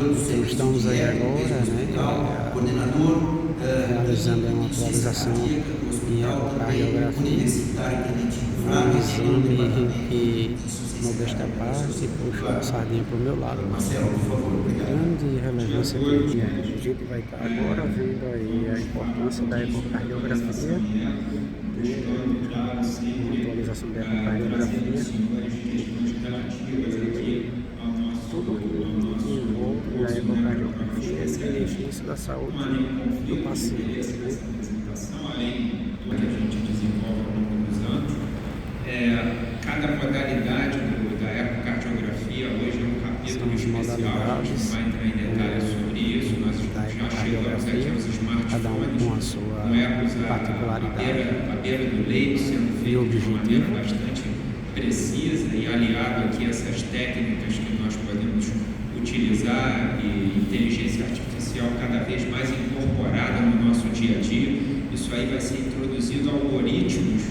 Então estamos aí agora, né, realizando uma atualização em ecocardiografia, um exame que, modesta parte, puxou a sardinha para o meu lado. Grande relevância clínica. A gente vai estar agora vendo aí a importância da ecocardiografia, uma atualização da ecocardiografia, tudo que envolve a ecocardiografia esse benefício da saúde do paciente, né? Além do que a gente desenvolve ao longo dos anos, cada modalidade da ecocardiografia hoje é um capítulo especial, a gente vai entrar em detalhes sobre isso. Nós já chegamos aqui aos smartphones, com ecos à beira do leito, sendo feito de maneira bastante precisa e aliado aqui a essas técnicas que nós podemos utilizar e inteligência artificial cada vez mais incorporada no nosso dia a dia. Isso aí vai ser introduzido algoritmos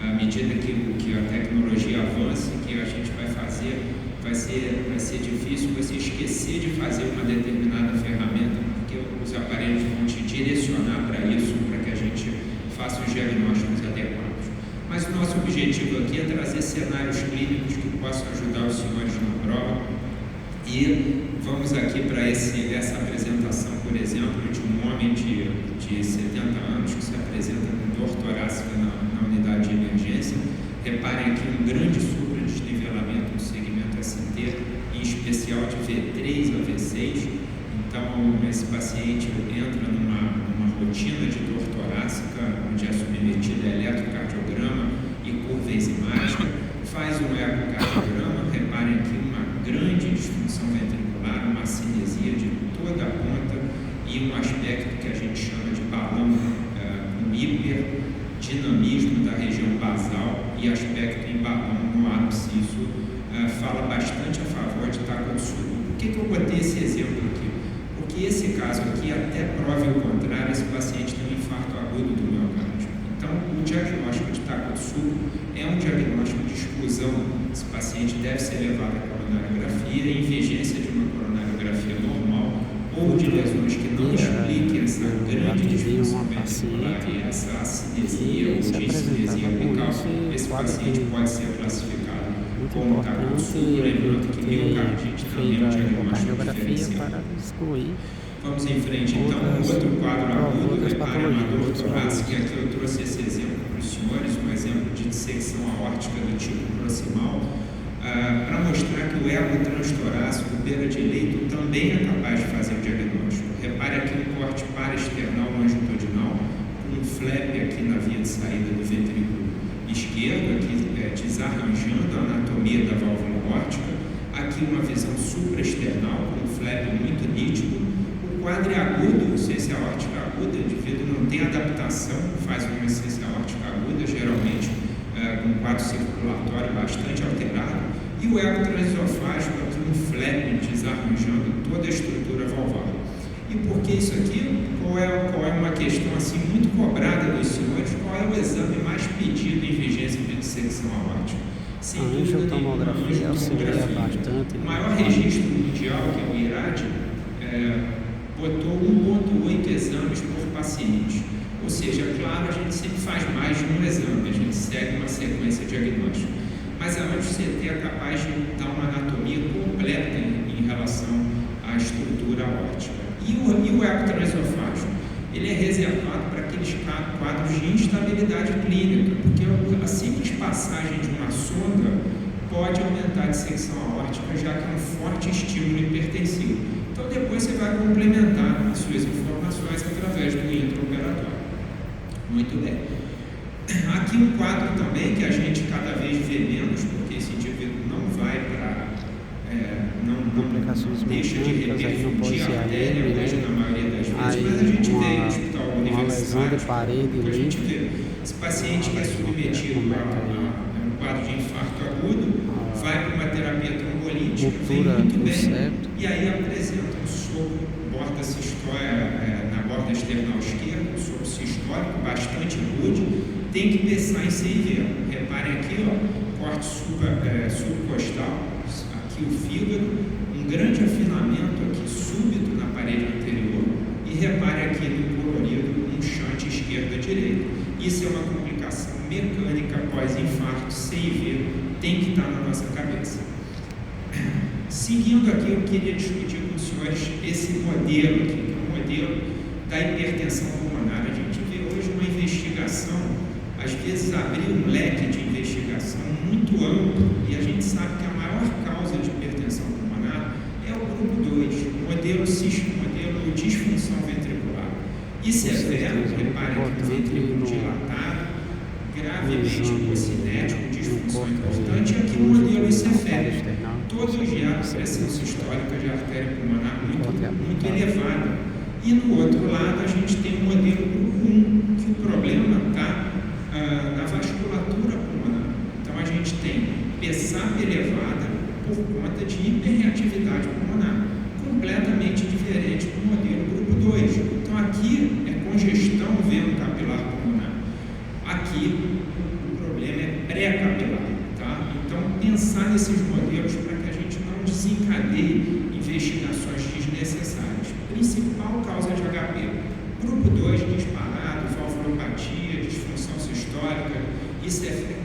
à medida que a tecnologia avança, que a gente vai fazer, vai ser difícil você esquecer de fazer uma determinada ferramenta, porque os aparelhos vão te direcionar para isso, para que a gente faça os diagnósticos adequados. Mas o nosso objetivo aqui é trazer cenários clínicos que possam ajudar os senhores na prova. E vamos aqui para essa apresentação, por exemplo, de um homem de 70 anos que se apresenta com dor torácica na unidade de emergência. Reparem aqui um grande supradesnivelamento no segmento ST, em especial de V3 a V6. Então, esse paciente entra numa rotina de dor torácica, onde é submetida a eletrocardiograma e curva enzimática, faz um ecocardiograma. Reparem aqui uma grande disfunção ventricular, uma cinesia de toda a ponta e um aspecto que a gente chama de balão, um hiperdinamismo da região basal e aspecto em balão no ápice. Isso fala bastante a favor de Takotsubo. Por que eu botei esse exemplo aqui? Porque esse caso aqui, até prove o contrário, esse paciente tem um infarto agudo do miocárdio. Então, o diagnóstico de Takotsubo é um diagnóstico de exclusão. Esse paciente deve ser levado à coronariografia em vigência de uma coronariografia normal ou de lesões que não expliquem essa grande disfunção ventricular e essa acinesia ou discinesia apical. Esse paciente pode ser classificado como Takotsubo, lembrando que miocardite também é um diagnóstico diferenciado. Vamos em frente então, outro quadro agudo, reparem uma dor torácica. Aqui eu trouxe esse exemplo para os senhores, um exemplo de dissecção aórtica do tipo proximal, para mostrar que o ego transtorácico, beira de leito, também é capaz de fazer o diagnóstico. Repare aqui um corte paraesternal longitudinal, com um flap aqui na via de saída do ventrículo esquerdo, aqui desarranjando a anatomia da válvula aórtica. Aqui uma visão supraesternal, com um flap muito nítido. O quadro é agudo, insuficiência aórtica aguda, o indivíduo não tem adaptação, faz uma insuficiência aórtica aguda, geralmente com um quadro circulatório bastante alterado, e o eco transesofágico aqui um flap desarranjando toda a estrutura valvar. E por que isso aqui? Qual é uma questão assim muito cobrada dos senhores? Qual é o exame mais pedido em vigência de dissecção aórtica? Sem dúvida nenhuma, a angiografia. O maior registro mundial, que é o IRAD, botou 1,8 exames por paciente. Ou seja, claro, a gente sempre faz mais de um exame, a gente segue uma sequência diagnóstica. Mas a ANGIO-CT é capaz de dar uma anatomia completa em relação à estrutura aórtica. E o eco transesofágico? Ele é reservado para aqueles quadros de instabilidade clínica, porque a simples passagem de uma sonda pode aumentar a dissecção aórtica, já que é um forte estímulo hipertensivo. Então, depois você vai complementar as suas informações através do intraoperatório. Muito bem. Aqui um quadro também que a gente cada vez vê menos, porque esse indivíduo não vai para... não deixa de repercutir a artéria hoje na maioria das vezes, mas a gente vê no hospital universitário, a gente vê esse paciente que é submetido a um quadro de infarto agudo, vai para uma terapia trombolítica, vem muito bem, e aí apresenta um sopro na borda external esquerda, um sopro sistólico bastante rude, tem que pensar em CIV. Reparem aqui, corte subcostal, aqui o fígado, um um grande afinamento aqui súbito na parede anterior, e repare aqui no colorido um shunt esquerda-direita. Isso é uma complicação mecânica pós-infarto, CIV, tem que estar na nossa cabeça. Seguindo aqui, eu queria discutir com os senhores esse modelo aqui, que é o modelo da hipertensão pulmonar. A gente vê hoje uma investigação, às vezes abrir um leque de investigação muito amplo, e a gente sabe que a maior causa de hipertensão pulmonar é o grupo 2, o modelo disfunção ventricular. E severo, repare que o ventrículo dilatado, gravemente hipocinético, disfunção importante, e aqui o modelo ICFEP, todos já pressão sistólica de artéria pulmonar muito elevada. E no outro lado a gente tem o modelo grupo 1, que o problema está na vasculatura pulmonar. Então a gente tem PSAP elevada por conta de hiperreatividade pulmonar, completamente diferente do modelo grupo 2. Então aqui é congestão veno-capilar pulmonar. Aqui o problema é pré-capilar, tá? Então pensar nesses modelos para que a gente não desencadeie investigações desnecessárias. Principal causa de HP: grupo 2 disparado, valvulopatia, disfunção sistólica, ICFEP.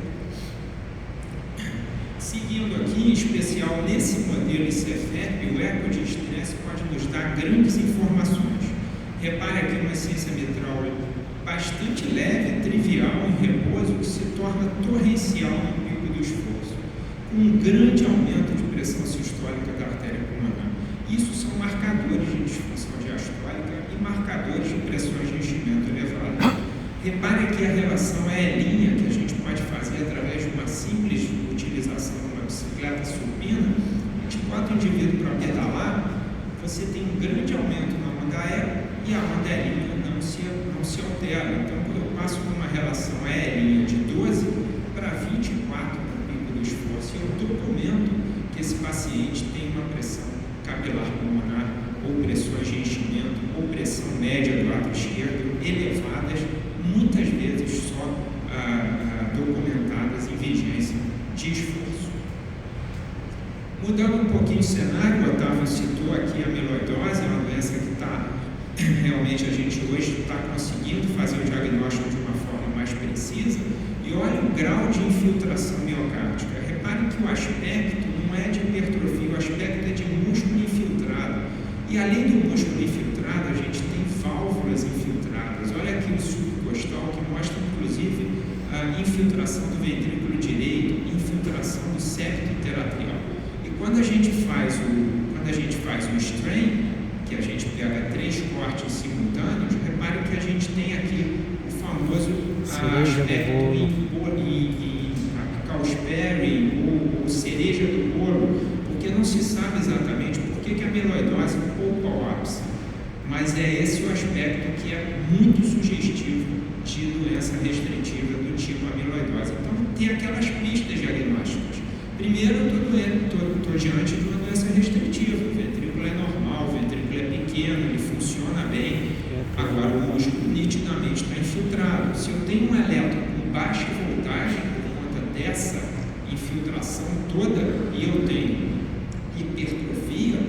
Seguindo aqui, em especial nesse modelo ICFEP, o eco de estresse pode nos dar grandes informações. Repare aqui uma ciência mitral bastante leve, trivial, em repouso, que se torna torrencial no pico do esforço, com um grande aumento de pressão sistólica da artéria pulmonar. Isso são marcadores de disfunção diastólica e marcadores de pressões de enchimento elevado. Repare que a relação é linha que a gente pode fazer através de uma simples utilização de uma bicicleta supina. A gente bota o indivíduo para pedalar, você tem um grande aumento na onda aérea e a onda aérea não se altera. Então, quando eu passo por uma relação aérea de 12 para 24 no pico do esforço, eu documento que esse paciente tem uma pressão capilar pulmonar, ou pressões de enchimento, ou pressão média do lado esquerdo elevadas, muitas vezes só documentadas em vigência de esforço. Mudando um pouquinho o cenário, o Otávio citou aqui a amiloidose, é uma doença que realmente a gente hoje está conseguindo fazer o diagnóstico de uma forma mais precisa, e olha o grau de infiltração miocárdica. Reparem que o aspecto não é de hipertrofia, o aspecto é de músculo infiltrado. E além do músculo infiltrado, a gente tem válvulas infiltradas. Olha aqui o subcostal, que mostra inclusive a infiltração do ventrículo direito, infiltração do septo interatrial. E quando a gente faz o strain, que a gente pega 3 cortes simultâneos, repare que a gente tem aqui o famoso aspecto em Causperry ou cereja do bolo, porque não se sabe exatamente por que a amiloidose poupa o ápice, mas é esse o aspecto que é muito sugestivo de doença restritiva do tipo amiloidose. Então, tem aquelas pistas diagnósticas. Primeiro, eu estou diante de uma doença restritiva, o ventrículo é normal, o ventrículo é pequeno, ele funciona bem, agora o músculo nitidamente está infiltrado. Se eu tenho um elétron com baixa voltagem por conta dessa infiltração toda, e eu tenho hipertrofia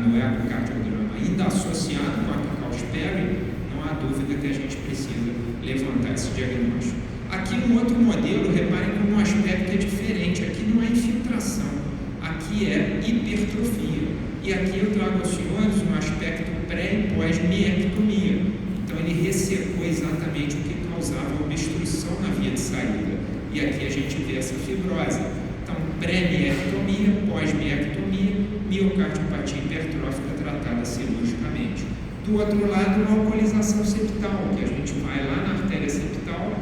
no ecocardiograma ainda associado com a Causperry, não há dúvida que a gente precisa levantar esse diagnóstico. Aqui um outro modelo, reparem como o aspecto é diferente. Aqui não é infiltração, aqui é hipertrofia. E aqui eu trago aos senhores um aspecto pré e pós-miectomia. Então ele ressecou exatamente o que causava obstrução na via de saída. E aqui a gente vê essa fibrose. Então, pré-miectomia, pós-miectomia, miocardiopatia hipertrófica tratada cirurgicamente. Do outro lado, uma alcoolização septal, que a gente vai lá na artéria septal,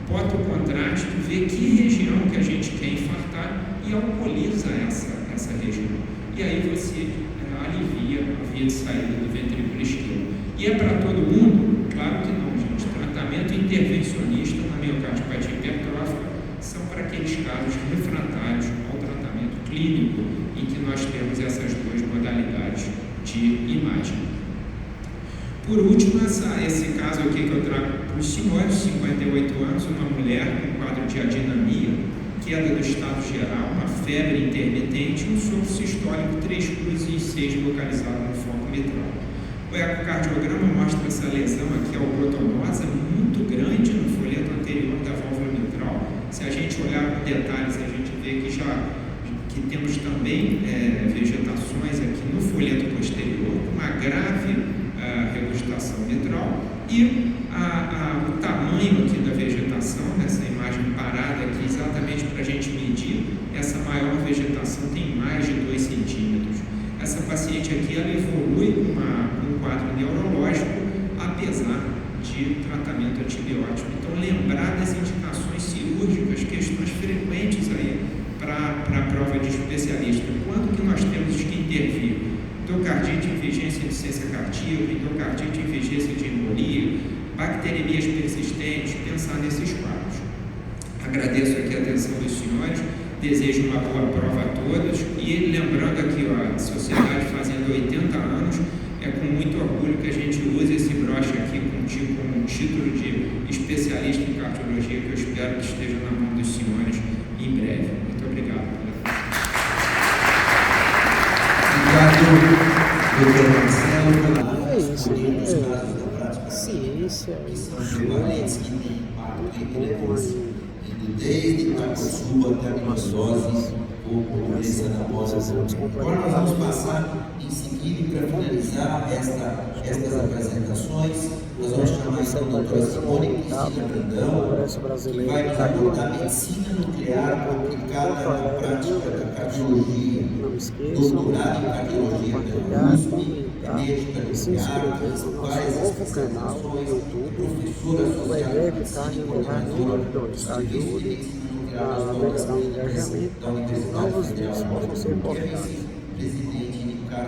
bota o contraste, vê que região que a gente quer infartar e alcooliza essa região. E aí você alivia a via de saída do ventrículo esquerdo. E é para todo mundo? Claro que não, gente. Tratamento intervencionista na miocardiopatia hipertrófica são para aqueles casos refratários ao tratamento clínico em que nós temos essas duas modalidades de imagem. Por último, esse caso aqui que eu trago para os senhores, 58 anos, uma mulher com quadro de adinamia, queda do estado geral, uma febre intermitente e um sopro sistólico 3 cruzes 6 localizado no foco mitral. O ecocardiograma mostra essa lesão aqui algodonosa muito grande no folheto anterior da válvula mitral. Se a gente olhar com detalhes, a gente vê que temos também vegetações aqui no folheto posterior, uma grave regurgitação mitral e o tamanho aqui da vegetação, nessa imagem parada aqui, exatamente para a gente medir, essa maior vegetação tem mais de 2 centímetros. Essa paciente aqui, ela evolui com um quadro neurológico, apesar de tratamento antibiótico. Então, lembrar das indicações cirúrgicas, questões frequentes aí para a prova de especialista. Quando que nós temos que intervir? Endocardite em vigência de insuficiência cardíaca, endocardite em vigência de embolia, bacteremias persistentes, pensar nesses quadros. Agradeço aqui a atenção dos senhores, desejo uma boa prova a todos e lembrando aqui, ó, a sociedade fazendo 80 anos, é com muito orgulho que a gente usa esse broche aqui como um título de especialista em cardiologia, que eu espero que esteja na mão dos senhores em breve. Muito obrigado. Doutor Marcelo, É isso, né? Ciência e desde Itacoaçu até a Missose, ou doença da bola. Agora nós vamos passar em seguida para finalizar estas apresentações. Nós vamos chamar então a doutora Simone Cristina Brandão, que vai nos abordar medicina nuclear aplicada na prática da cardiologia, doutorado em cardiologia pela USP, médica nuclear, várias especializações, professora associada em coordenadora de medicina nuclear da Universidade Federal